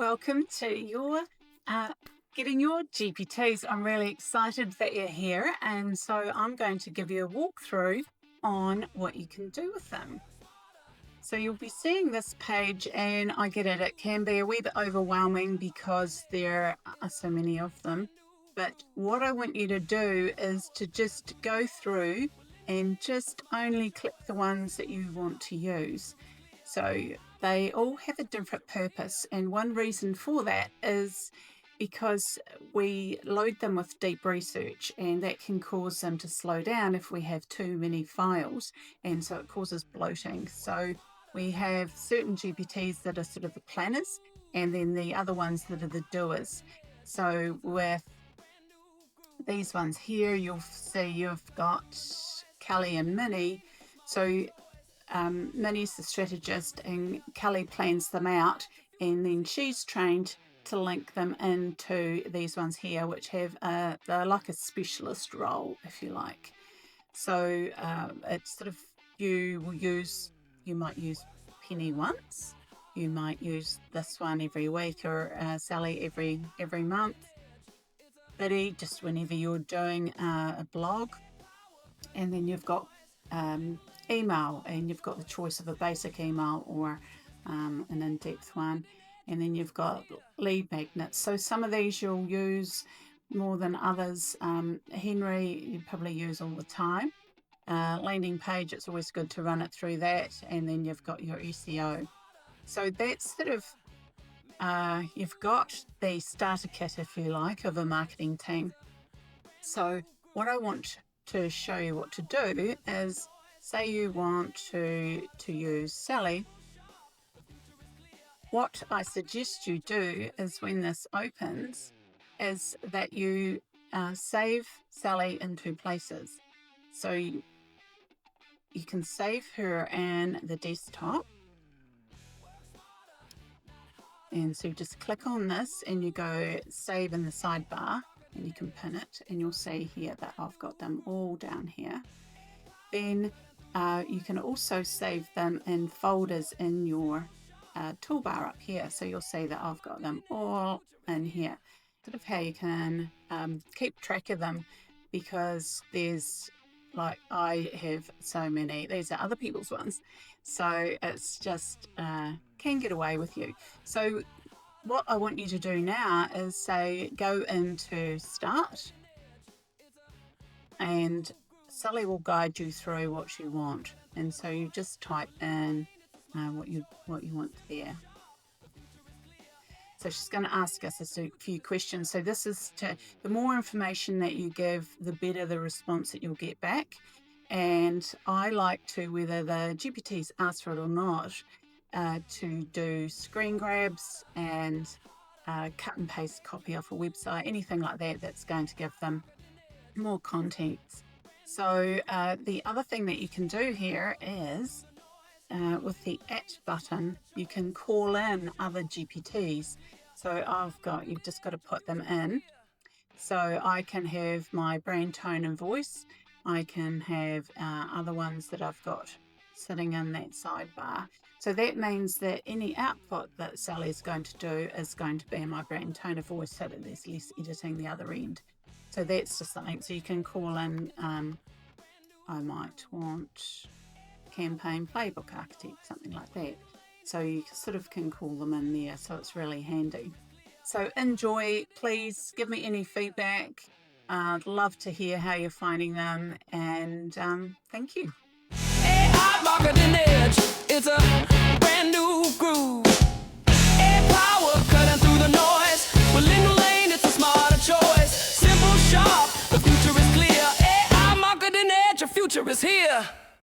welcome to your Getting Your GPTs. I'm really excited that you're here, and so I'm going to give you a walkthrough on what you can do with them. So you'll be seeing this page, and I get it, it can be a wee bit overwhelming because there are so many of them. But what I want you to do is to just go through and just only click the ones that you want to use. So they all have a different purpose, and one reason for that is because we load them with deep research, and that can cause them to slow down if we have too many files, and so it causes bloating. So we have certain GPTs that are sort of the planners, and then the other ones that are the doers. So with these ones here, you'll see you've got Kelly and Minnie. So Minnie's the strategist, and Kelly plans them out, and then she's trained to link them into these ones here, which have they're like a specialist role, if you like. So it's sort of, you might use Penny once, you might use this one every week, or Sally every month, Biddy just whenever you're doing a blog. And then you've got email, and you've got the choice of a basic email or an in-depth one. And then you've got lead magnets. So some of these you'll use more than others. Henry, you probably use all the time. Landing page, it's always good to run it through that. And then you've got your SEO. So that's sort of, you've got the starter kit, if you like, of a marketing team. So what I want to show you what to do is, say you want to use Sally. What I suggest you do is, when this opens, is that you save Sally in two places. So you can save her in the desktop, and so you just click on this and you go save in the sidebar, and you can pin it, and you'll see here that I've got them all down here. Then you can also save them in folders in your toolbar up here, so you'll see that I've got them all in here. Sort of how you can keep track of them, because there's, like, I have so many, these are other people's ones, so it's just can get away with you. So what I want you to do now is, say, go into Start, and Sally will guide you through what you want. And so you just type in what you want there. So she's going to ask us a few questions. So this is the more information that you give, the better the response that you'll get back. And I like to, whether the GPTs ask for it or not, to do screen grabs and cut and paste copy off a website, anything like that that's going to give them more content. So the other thing that you can do here is, with the @ button, you can call in other GPTs. So you've just got to put them in. So I can have my brand, tone and voice. I can have other ones that I've got sitting in that sidebar. So that means that any output that Sally's going to do is going to be in my brand, tone of voice, so that there's less editing the other end. So that's just something. So you can call in, I might want campaign playbook architect, something like that. So you sort of can call them in there, so it's really handy. So enjoy. Please give me any feedback. I'd love to hear how you're finding them, and thank you. Hey, hot market in edge. It's a brand new groove.